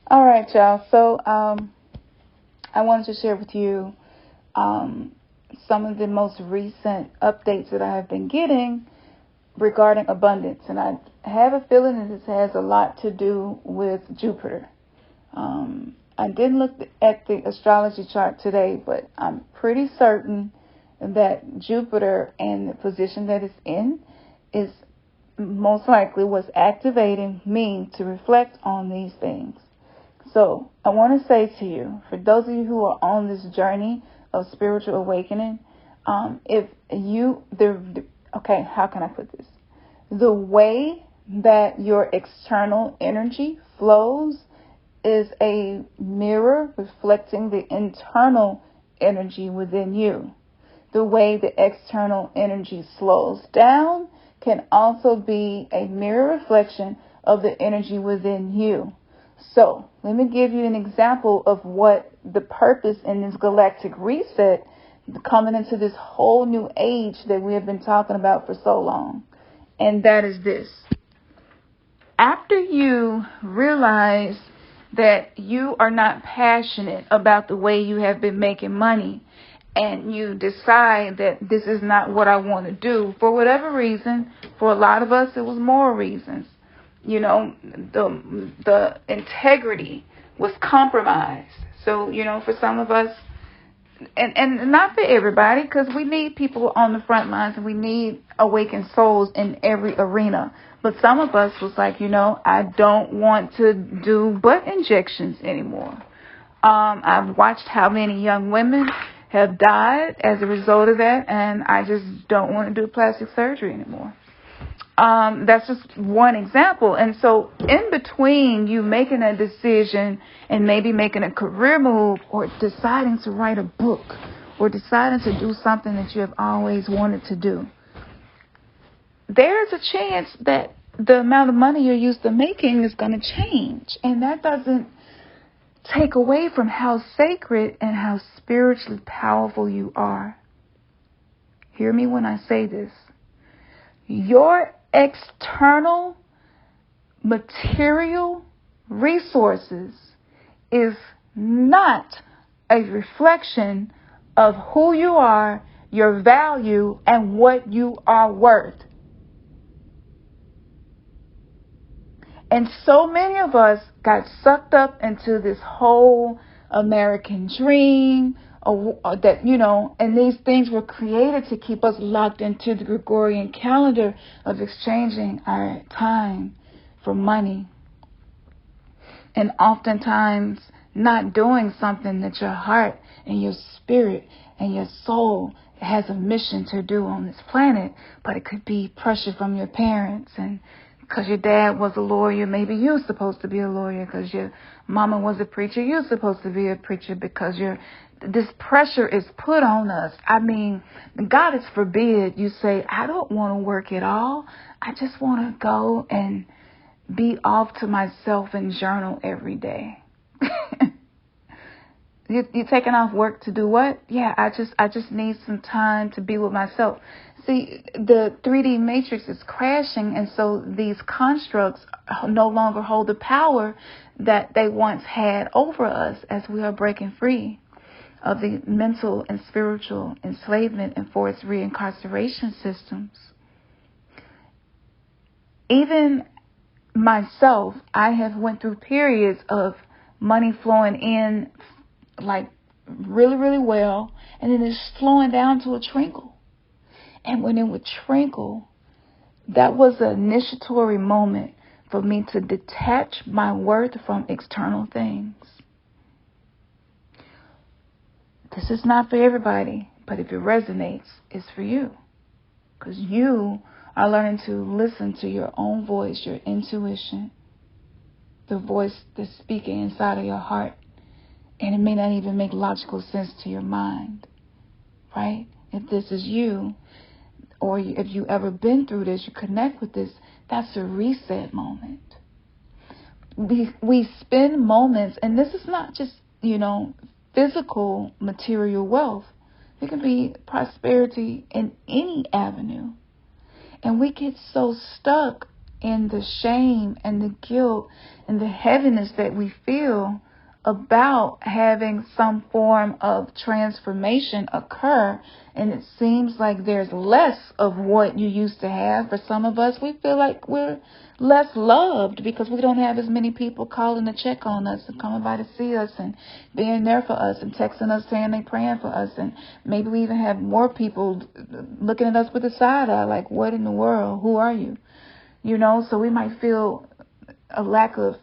All right, y'all. So I wanted to share with you some of the most recent updates that I have been getting regarding abundance. And I have a feeling that this has a lot to do with Jupiter. I didn't look at the astrology chart today, but I'm pretty certain that Jupiter and the position that it's in is most likely what's activating me to reflect on these things. So I want to say to you, for those of you who are on this journey of spiritual awakening, how can I put this? The way that your external energy flows is a mirror reflecting the internal energy within you. The way the external energy slows down can also be a mirror reflection of the energy within you. So let me give you an example of what the purpose in this galactic reset, coming into this whole new age that we have been talking about for so long. And that is this. After you realize that you are not passionate about the way you have been making money, and you decide that this is not what I want to do, for whatever reason, for a lot of us, it was moral reasons. You know, the integrity was compromised. So, for some of us, and not for everybody, because we need people on the front lines and we need awakened souls in every arena. But some of us was like, I don't want to do butt injections anymore. I've watched how many young women have died as a result of that, and I just don't want to do plastic surgery anymore. That's just one example. And so in between you making a decision and maybe making a career move, or deciding to write a book, or deciding to do something that you have always wanted to do, there's a chance that the amount of money you're used to making is going to change. And that doesn't take away from how sacred and how spiritually powerful you are. Hear me when I say this. Your external material resources is not a reflection of who you are, your value, and what you are worth. And so many of us got sucked up into this whole American dream, and these things were created to keep us locked into the Gregorian calendar of exchanging our time for money. And oftentimes not doing something that your heart and your spirit and your soul has a mission to do on this planet. But it could be pressure from your parents, and because your dad was a lawyer, maybe you're supposed to be a lawyer. Because your mama was a preacher, you're supposed to be a preacher. Because this pressure is put on us. I mean, God is forbid you say, I don't want to work at all. I just want to go and be off to myself and journal every day. You taking off work to do what? Yeah, I just need some time to be with myself. See, the 3D matrix is crashing, and so these constructs no longer hold the power that they once had over us as we are breaking free of the mental and spiritual enslavement and forced reincarceration systems. Even myself, I have went through periods of money flowing in like really, really well, and then it's slowing down to a trickle. And when it would trickle, that was an initiatory moment for me to detach my worth from external things. This is not for everybody, but if it resonates, it's for you. Because you are learning to listen to your own voice, your intuition, the voice that's speaking inside of your heart. And it may not even make logical sense to your mind, right? If this is you, or if you ever been through this, you connect with this, that's a reset moment. We spend moments, and this is not just, physical material wealth. It can be prosperity in any avenue. And we get so stuck in the shame and the guilt and the heaviness that we feel about having some form of transformation occur, and it seems like there's less of what you used to have. For some of us, we feel like we're less loved because we don't have as many people calling to check on us and coming by to see us and being there for us and texting us saying they praying for us, and maybe we even have more people looking at us with a side eye like, what in the world, who are you? So we might feel a lack of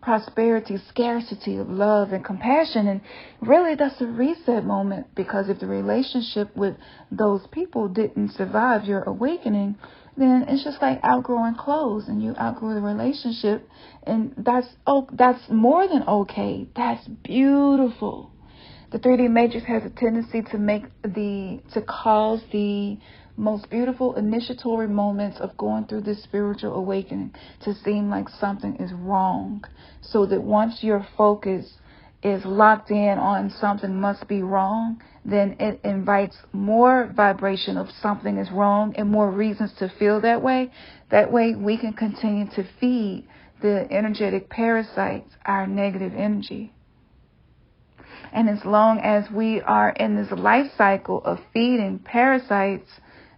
prosperity, scarcity of love and compassion. And really, that's a reset moment, because if the relationship with those people didn't survive your awakening, then it's just like outgrowing clothes, and you outgrow the relationship, and that's more than okay. That's beautiful. The 3D matrix has a tendency to cause the most beautiful initiatory moments of going through this spiritual awakening to seem like something is wrong, so that once your focus is locked in on something must be wrong, then it invites more vibration of something is wrong and more reasons to feel that way. That way we can continue to feed the energetic parasites our negative energy. And as long as we are in this life cycle of feeding parasites,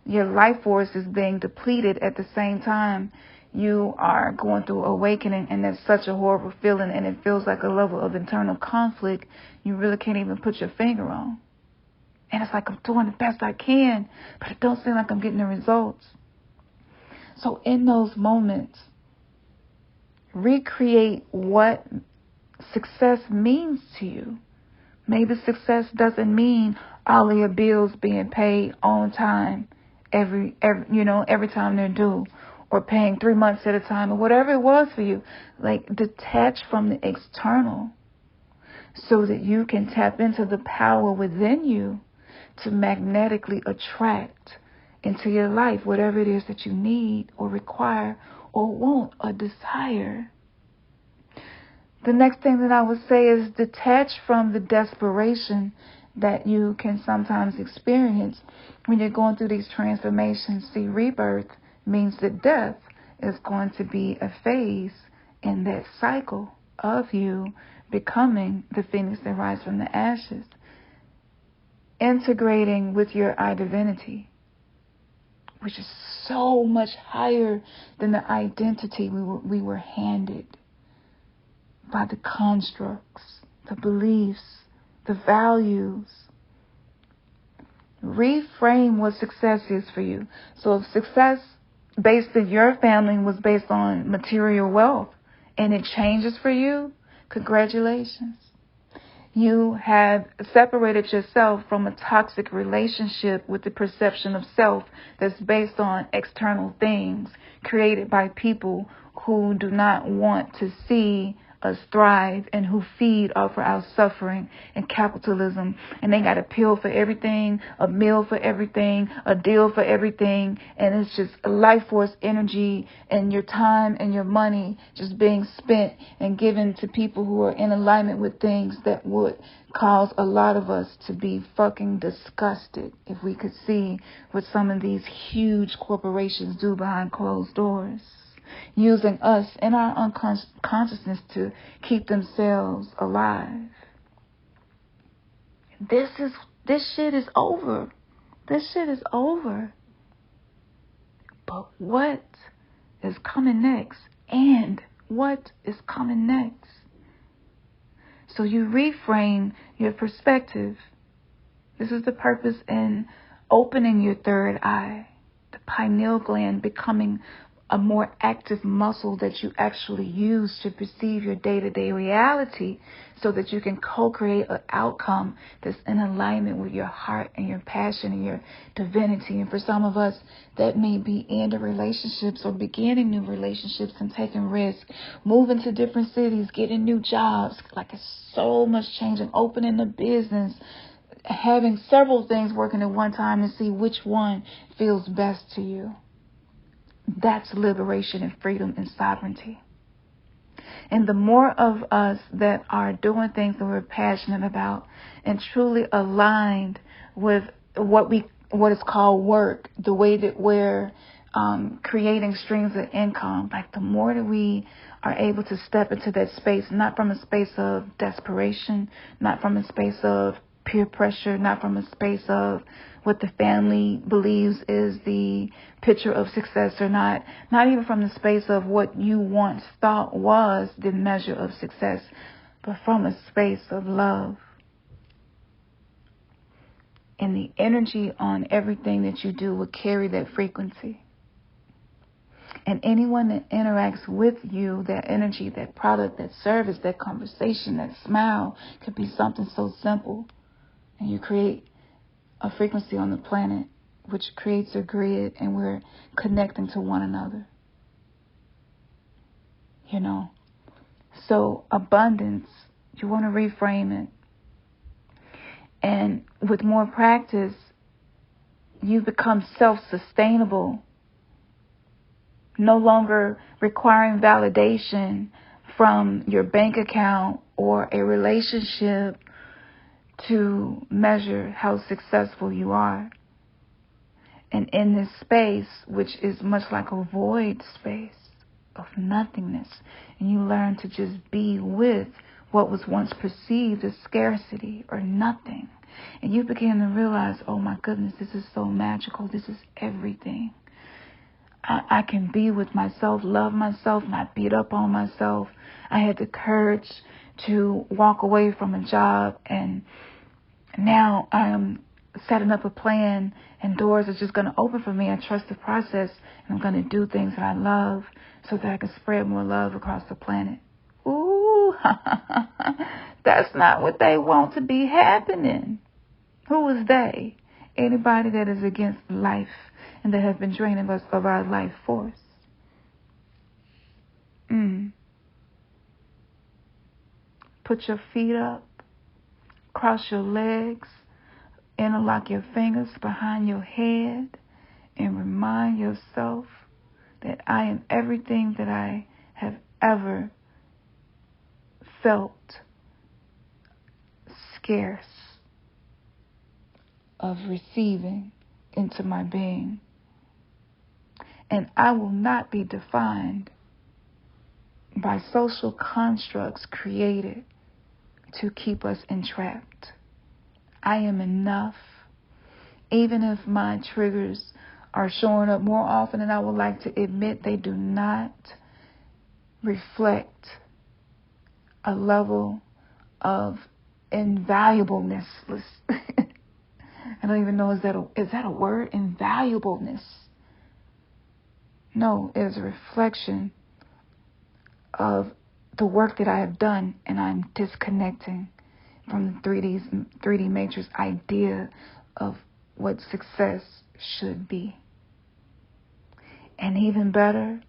your life force is being depleted at the same time you are going through awakening, and that's such a horrible feeling, and it feels like a level of internal conflict you really can't even put your finger on. And it's like I'm doing the best I can, but it don't seem like I'm getting the results. So in those moments, recreate what success means to you. Maybe success doesn't mean all of your bills being paid on time every time they're due, or paying 3 months at a time, or whatever it was for you. Like, detach from the external so that you can tap into the power within you to magnetically attract into your life whatever it is that you need or require or want or desire. The next thing that I would say is detach from the desperation that you can sometimes experience when you're going through these transformations. See, rebirth means that death is going to be a phase in that cycle of you becoming the phoenix that rises from the ashes, integrating with your identity, which is so much higher than the identity we were handed by the constructs, the beliefs, the values. Reframe what success is for you. So if success based in your family was based on material wealth and it changes for you, congratulations. You have separated yourself from a toxic relationship with the perception of self that's based on external things created by people who do not want to see us thrive and who feed off of our suffering and capitalism. And they got a pill for everything, a meal for everything, a deal for everything. And it's just life force energy and your time and your money just being spent and given to people who are in alignment with things that would cause a lot of us to be fucking disgusted if we could see what some of these huge corporations do behind closed doors, using us and our unconsciousness to keep themselves alive. This shit is over. This shit is over. But what is coming next? And what is coming next? So you reframe your perspective. This is the purpose in opening your third eye, the pineal gland becoming a more active muscle that you actually use to perceive your day-to-day reality, so that you can co-create an outcome that's in alignment with your heart and your passion and your divinity. And for some of us, that may be ending relationships or beginning new relationships and taking risks, moving to different cities, getting new jobs. Like, it's so much changing, opening a business, having several things working at one time to see which one feels best to you. That's liberation and freedom and sovereignty. And the more of us that are doing things that we're passionate about and truly aligned with what is called work, the way that we're creating streams of income. Like the more that we are able to step into that space, not from a space of desperation, not from a space of peer pressure, not from a space of what the family believes is the picture of success or not even from the space of what you once thought was the measure of success, but from a space of love. And the energy on everything that you do will carry that frequency. And anyone that interacts with you, that energy, that product, that service, that conversation, that smile, could be something so simple. And you create a frequency on the planet which creates a grid, and we're connecting to one another. You know? So abundance, you want to reframe it. And with more practice, you become self-sustainable, no longer requiring validation from your bank account or a relationship to measure how successful you are. And in this space, which is much like a void space of nothingness, and you learn to just be with what was once perceived as scarcity or nothing. And you begin to realize, oh my goodness, this is so magical. This is everything. I can be with myself, love myself, not beat up on myself. I had the courage to walk away from a job, and now I am setting up a plan, and doors are just going to open for me. I trust the process, and I'm going to do things that I love so that I can spread more love across the planet. Ooh, that's not what they want to be happening. Who is they? Anybody that is against life and that have been draining us of our life force. Put your feet up, cross your legs, interlock your fingers behind your head, and remind yourself that I am everything that I have ever felt scarce of receiving into my being. And I will not be defined by social constructs created to keep us entrapped. I am enough. Even if my triggers are showing up more often than I would like to admit, they do not reflect a level of invaluableness. I don't even know, is that a word? Invaluableness. No, it is a reflection of the work that I have done, and I'm disconnecting from the 3D matrix idea of what success should be. And even better,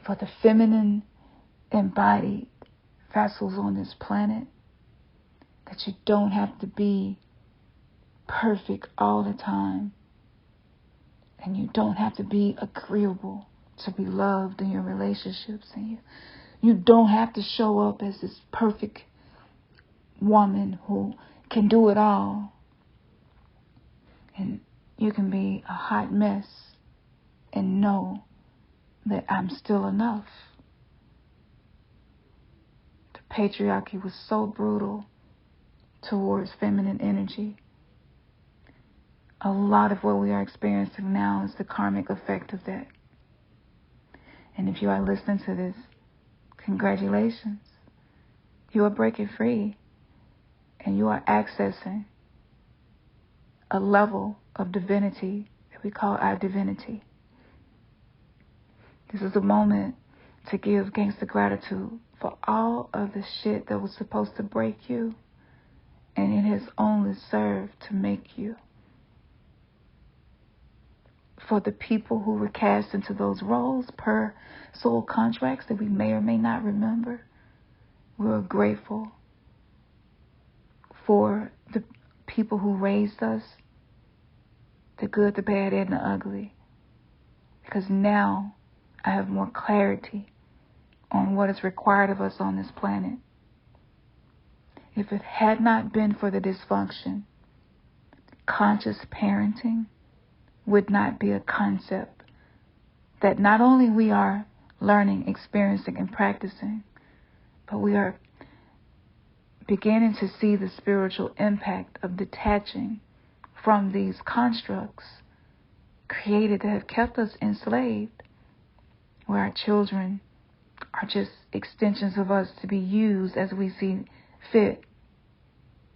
for the feminine embodied vessels on this planet, that you don't have to be perfect all the time. And you don't have to be agreeable to be loved in your relationships. And you don't have to show up as this perfect woman who can do it all. And you can be a hot mess and know that I'm still enough. The patriarchy was so brutal towards feminine energy. A lot of what we are experiencing now is the karmic effect of that. And if you are listening to this, congratulations. You are breaking free. And you are accessing a level of divinity that we call our divinity. This is a moment to give gangster gratitude for all of the shit that was supposed to break you. And it has only served to make you. For the people who were cast into those roles per soul contracts that we may or may not remember, we're grateful. For the people who raised us, the good, the bad, and the ugly. Because now I have more clarity on what is required of us on this planet. If it had not been for the dysfunction, conscious parenting would not be a concept that not only we are learning, experiencing, and practicing, but we are beginning to see the spiritual impact of detaching from these constructs created that have kept us enslaved, where our children are just extensions of us to be used as we see fit,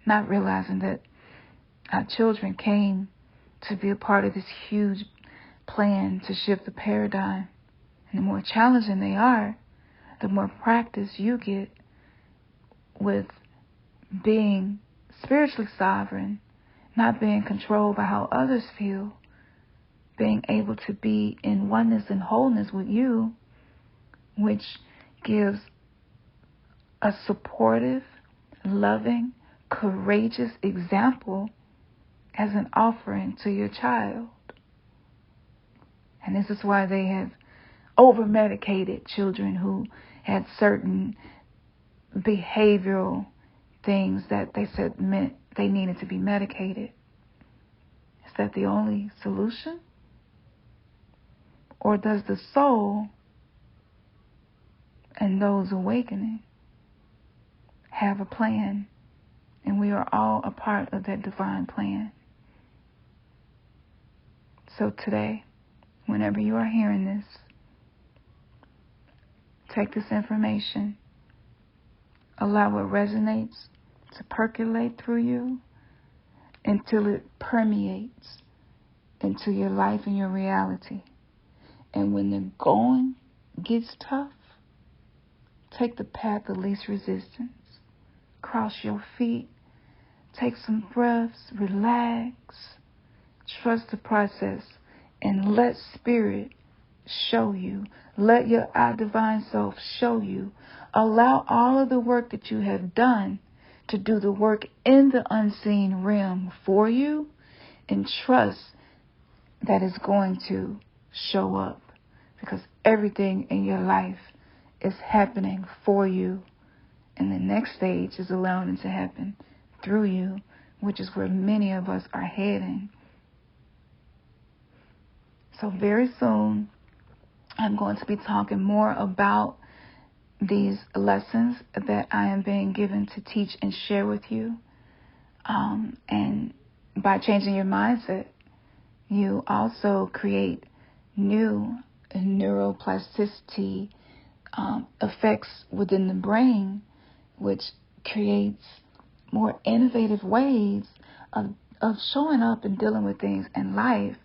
not realizing that our children came to be a part of this huge plan to shift the paradigm. And the more challenging they are, the more practice you get with being spiritually sovereign, not being controlled by how others feel, being able to be in oneness and wholeness with you, which gives a supportive, loving, courageous example as an offering to your child. And this is why they have over-medicated children who had certain behavioral things that they said meant they needed to be medicated. Is that the only solution? Or does the soul and those awakening have a plan? And we are all a part of that divine plan. So today, whenever you are hearing this, take this information, allow what resonates to percolate through you until it permeates into your life and your reality. And when the going gets tough, take the path of least resistance. Cross your feet, take some breaths, relax, trust the process, and let spirit show you. Let your divine self show you. Allow all of the work that you have done to do the work in the unseen realm for you, and trust that it's going to show up, because everything in your life is happening for you, and the next stage is allowing it to happen through you, which is where many of us are heading. So very soon, I'm going to be talking more about these lessons that I am being given to teach and share with you. And by changing your mindset, you also create new neuroplasticity effects within the brain, which creates more innovative ways of showing up and dealing with things in life,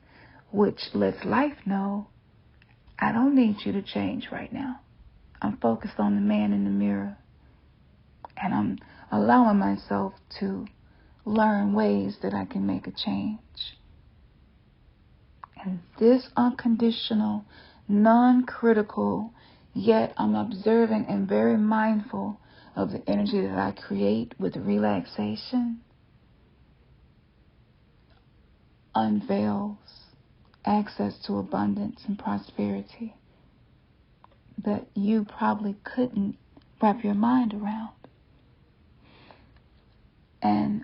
which lets life know, I don't need you to change right now. I'm focused on the man in the mirror, and I'm allowing myself to learn ways that I can make a change. And this unconditional, non-critical, yet I'm observing and very mindful of the energy that I create with relaxation, unveils access to abundance and prosperity that you probably couldn't wrap your mind around. And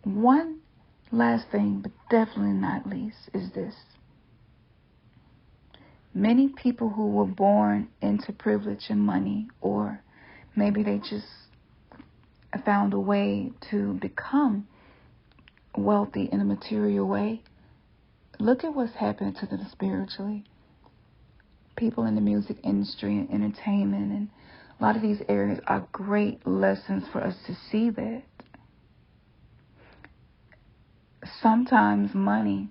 one last thing, but definitely not least, is this. Many people who were born into privilege and money, or maybe they just found a way to become wealthy in a material way, look at what's happened to them spiritually. People in the music industry and entertainment and a lot of these areas are great lessons for us to see that sometimes money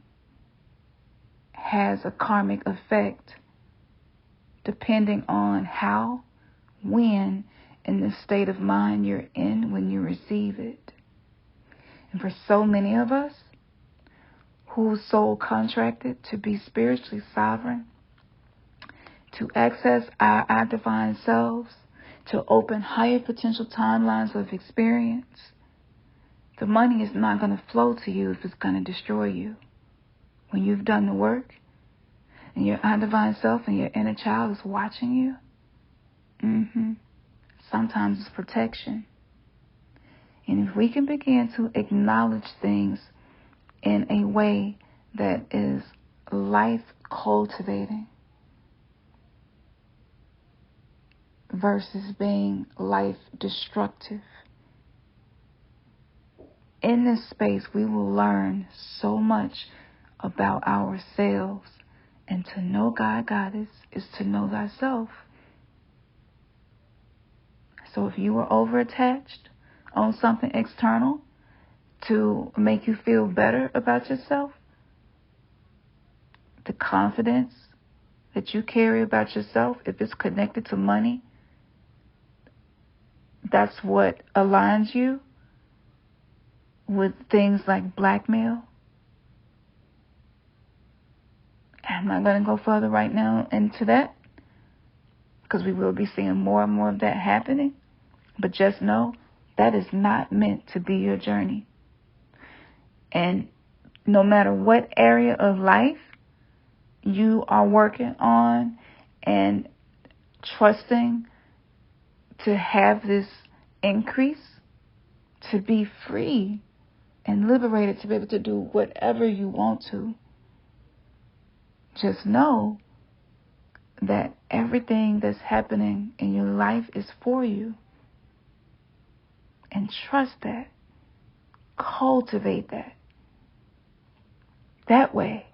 has a karmic effect depending on how, when, and the state of mind you're in when you receive it. And for so many of us whose soul contracted to be spiritually sovereign, to access our divine selves, to open higher potential timelines of experience, the money is not going to flow to you if it's going to destroy you. When you've done the work, and your divine self and your inner child is watching you, sometimes it's protection. And if we can begin to acknowledge things in a way that is life cultivating versus being life destructive. In this space, we will learn so much about ourselves. And to know God, Goddess, is to know thyself. So if you were overattached on something external to make you feel better about yourself, the confidence that you carry about yourself, if it's connected to money, that's what aligns you with things like blackmail. I'm not going to go further right now into that because we will be seeing more and more of that happening. But just know that is not meant to be your journey. And no matter what area of life you are working on and trusting to have this increase, to be free and liberated, to be able to do whatever you want to, just know that everything that's happening in your life is for you. And trust that. Cultivate that. That way,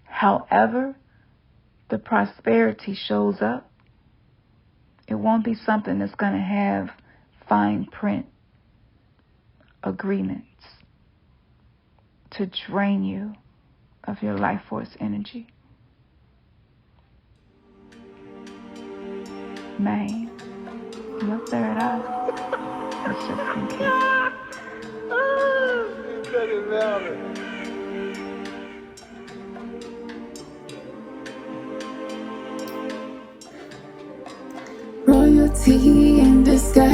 however the prosperity shows up, it won't be something that's going to have fine print agreements to drain you of your life force energy. Man, your third eye has just been kissed. Royalty in disguise.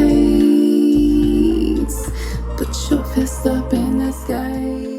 Put your fist up in the sky.